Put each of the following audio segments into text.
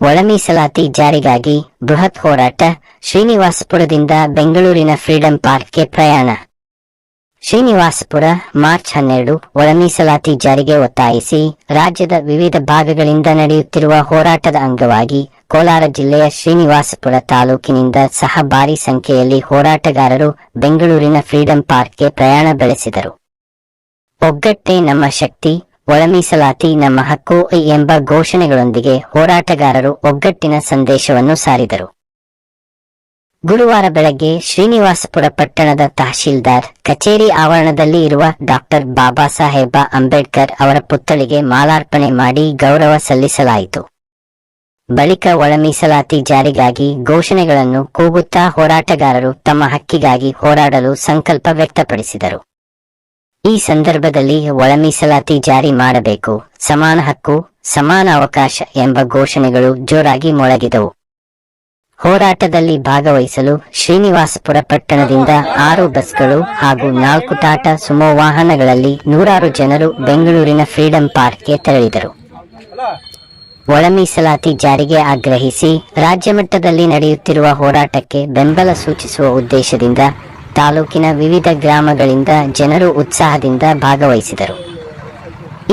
ಒಳ ಮೀಸಲಾತಿ ಜಾರಿಗಾಗಿ ಬೃಹತ್ ಹೋರಾಟ. ಶ್ರೀನಿವಾಸಪುರದಿಂದ ಬೆಂಗಳೂರಿನ ಫ್ರೀಡಂ ಪಾರ್ಕ್ಗೆ ಪ್ರಯಾಣ. ಶ್ರೀನಿವಾಸಪುರ, ಮಾರ್ಚ್ 12. ಒಳ ಮೀಸಲಾತಿ ಜಾರಿಗೆ ಒತ್ತಾಯಿಸಿ ರಾಜ್ಯದ ವಿವಿಧ ಭಾಗಗಳಿಂದ ನಡೆಯುತ್ತಿರುವ ಹೋರಾಟದ ಅಂಗವಾಗಿ ಕೋಲಾರ ಜಿಲ್ಲೆಯ ಶ್ರೀನಿವಾಸಪುರ ತಾಲೂಕಿನಿಂದ ಸಹ ಭಾರಿ ಸಂಖ್ಯೆಯಲ್ಲಿ ಹೋರಾಟಗಾರರು ಬೆಂಗಳೂರಿನ ಫ್ರೀಡಂ ಪಾರ್ಕ್ಗೆ ಪ್ರಯಾಣ ಬೆಳೆಸಿದರು. ಒಗ್ಗಟ್ಟೇ ನಮ್ಮ ಶಕ್ತಿ, ಒಳ ಮೀಸಲಾತಿ ನಮ್ಮ ಹಕ್ಕು ಎಂಬ ಘೋಷಣೆಗಳೊಂದಿಗೆ ಹೋರಾಟಗಾರರು ಒಗ್ಗಟ್ಟಿನ ಸಂದೇಶವನ್ನು ಸಾರಿದರು. ಗುರುವಾರ ಬೆಳಗ್ಗೆ ಶ್ರೀನಿವಾಸಪುರ ಪಟ್ಟಣದ ತಹಶೀಲ್ದಾರ್ ಕಚೇರಿ ಆವರಣದಲ್ಲಿ ಇರುವ ಡಾಕ್ಟರ್ ಬಾಬಾ ಸಾಹೇಬ ಅಂಬೇಡ್ಕರ್ ಅವರ ಪುತ್ಥಳಿಗೆ ಮಾಲಾರ್ಪಣೆ ಮಾಡಿ ಗೌರವ ಸಲ್ಲಿಸಲಾಯಿತು. ಬಳಿಕ ಒಳ ಮೀಸಲಾತಿ ಜಾರಿಗಾಗಿ ಘೋಷಣೆಗಳನ್ನು ಕೂಗುತ್ತಾ ಹೋರಾಟಗಾರರು ತಮ್ಮ ಹಕ್ಕಿಗಾಗಿ ಹೋರಾಡಲು ಸಂಕಲ್ಪ ವ್ಯಕ್ತಪಡಿಸಿದರು. ಈ ಸಂದರ್ಭದಲ್ಲಿ ಒಳ ಮೀಸಲಾತಿ ಜಾರಿ ಮಾಡಬೇಕು, ಸಮಾನ ಹಕ್ಕು, ಸಮಾನ ಅವಕಾಶ ಎಂಬ ಘೋಷಣೆಗಳು ಜೋರಾಗಿ ಮೊಳಗಿದವು. ಹೋರಾಟದಲ್ಲಿ ಭಾಗವಹಿಸಲು ಶ್ರೀನಿವಾಸಪುರ ಪಟ್ಟಣದಿಂದ 6 ಬಸ್ಗಳು ಹಾಗೂ 4 ಟಾಟಾ ಸುಮೋ ವಾಹನಗಳಲ್ಲಿ ನೂರಾರು ಜನರು ಬೆಂಗಳೂರಿನ ಫ್ರೀಡಂ ಪಾರ್ಕ್ಗೆ ತೆರಳಿದರು. ಒಳ ಮೀಸಲಾತಿ ಜಾರಿಗೆ ಆಗ್ರಹಿಸಿ ರಾಜ್ಯ ಮಟ್ಟದಲ್ಲಿ ನಡೆಯುತ್ತಿರುವ ಹೋರಾಟಕ್ಕೆ ಬೆಂಬಲ ಸೂಚಿಸುವ ಉದ್ದೇಶದಿಂದ ತಾಲೂಕಿನ ವಿವಿಧ ಗ್ರಾಮಗಳಿಂದ ಜನರು ಉತ್ಸಾಹದಿಂದ ಭಾಗವಹಿಸಿದರು.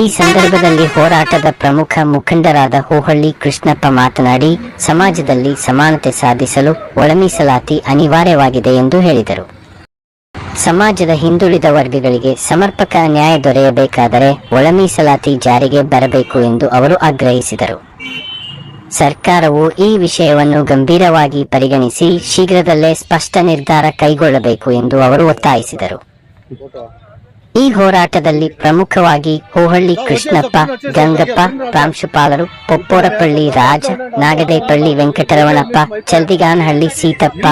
ಈ ಸಂದರ್ಭದಲ್ಲಿ ಹೋರಾಟದ ಪ್ರಮುಖ ಮುಖಂಡರಾದ ಹೋಹಳ್ಳಿ ಕೃಷ್ಣಪ್ಪ ಮಾತನಾಡಿ, ಸಮಾಜದಲ್ಲಿ ಸಮಾನತೆ ಸಾಧಿಸಲು ಒಳ ಮೀಸಲಾತಿ ಅನಿವಾರ್ಯವಾಗಿದೆ ಎಂದು ಹೇಳಿದರು. ಸಮಾಜದ ಹಿಂದುಳಿದ ವರ್ಗಗಳಿಗೆ ಸಮರ್ಪಕ ನ್ಯಾಯ ದೊರೆಯಬೇಕಾದರೆ ಒಳ ಮೀಸಲಾತಿ ಜಾರಿಗೆ ಬರಬೇಕು ಎಂದು ಅವರು ಆಗ್ರಹಿಸಿದರು. ಸರ್ಕಾರವು ಈ ವಿಷಯವನ್ನು ಗಂಭೀರವಾಗಿ ಪರಿಗಣಿಸಿ ಶೀಘ್ರದಲ್ಲೇ ಸ್ಪಷ್ಟ ನಿರ್ಧಾರ ಕೈಗೊಳ್ಳಬೇಕು ಎಂದು ಅವರು ಒತ್ತಾಯಿಸಿದರು. ಈ ಹೋರಾಟದಲ್ಲಿ ಪ್ರಮುಖವಾಗಿ ಹೋಹಳ್ಳಿ ಕೃಷ್ಣಪ್ಪ, ಗಂಗಪ್ಪ, ಪ್ರಾಂಶುಪಾಲರು, ಪೊಪ್ಪೋರಪಳ್ಳಿ ರಾಜ, ನಾಗದೇಪಳ್ಳಿ ವೆಂಕಟರಮಣಪ್ಪ, ಚಲ್ದಿಗಾನಹಳ್ಳಿ ಸೀತಪ್ಪ,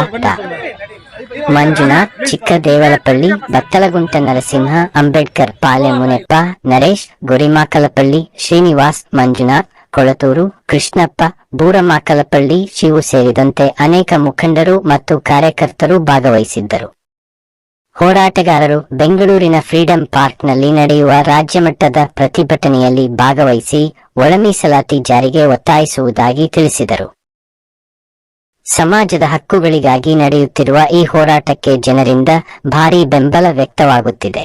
ಮಂಜುನಾಥ್, ಚಿಕ್ಕದೇವಲಪಳ್ಳಿ, ಬತ್ತಲಗುಂಟ ನರಸಿಂಹ, ಅಂಬೇಡ್ಕರ್ ಪಾಲೆ ಮುನೆಪ್ಪ, ನರೇಶ್, ಗುರಿಮಾಕಲಪಳ್ಳಿ, ಶ್ರೀನಿವಾಸ್, ಮಂಜುನಾಥ್, ಕೊಳತೂರು, ಕೃಷ್ಣಪ್ಪ, ಬೂರಮಾಕಲಪಳ್ಳಿ, ಶಿವು ಸೇರಿದಂತೆ ಅನೇಕ ಮುಖಂಡರು ಮತ್ತು ಕಾರ್ಯಕರ್ತರು ಭಾಗವಹಿಸಿದ್ದರು. ಹೋರಾಟಗಾರರು ಬೆಂಗಳೂರಿನ ಫ್ರೀಡಂ ಪಾರ್ಕ್ನಲ್ಲಿ ನಡೆಯುವ ರಾಜ್ಯ ಮಟ್ಟದ ಪ್ರತಿಭಟನೆಯಲ್ಲಿ ಭಾಗವಹಿಸಿ ಒಳ ಮೀಸಲಾತಿ ಜಾರಿಗೆ ಒತ್ತಾಯಿಸುವುದಾಗಿ ತಿಳಿಸಿದರು. ಸಮಾಜದ ಹಕ್ಕುಗಳಿಗಾಗಿ ನಡೆಯುತ್ತಿರುವ ಈ ಹೋರಾಟಕ್ಕೆ ಜನರಿಂದ ಭಾರೀ ಬೆಂಬಲ ವ್ಯಕ್ತವಾಗುತ್ತಿದೆ.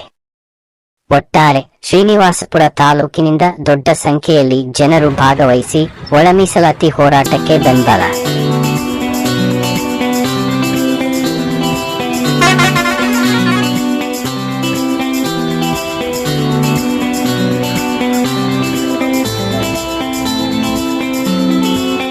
ಒಟ್ಟಾರೆ ಶ್ರೀನಿವಾಸಪುರ ತಾಲೂಕಿನಿಂದ ದೊಡ್ಡ ಸಂಖ್ಯೆಯಲ್ಲಿ ಜನರು ಭಾಗವಹಿಸಿ ಒಳ ಮೀಸಲಾತಿ ಹೋರಾಟಕ್ಕೆ ಬೆಂಬಲ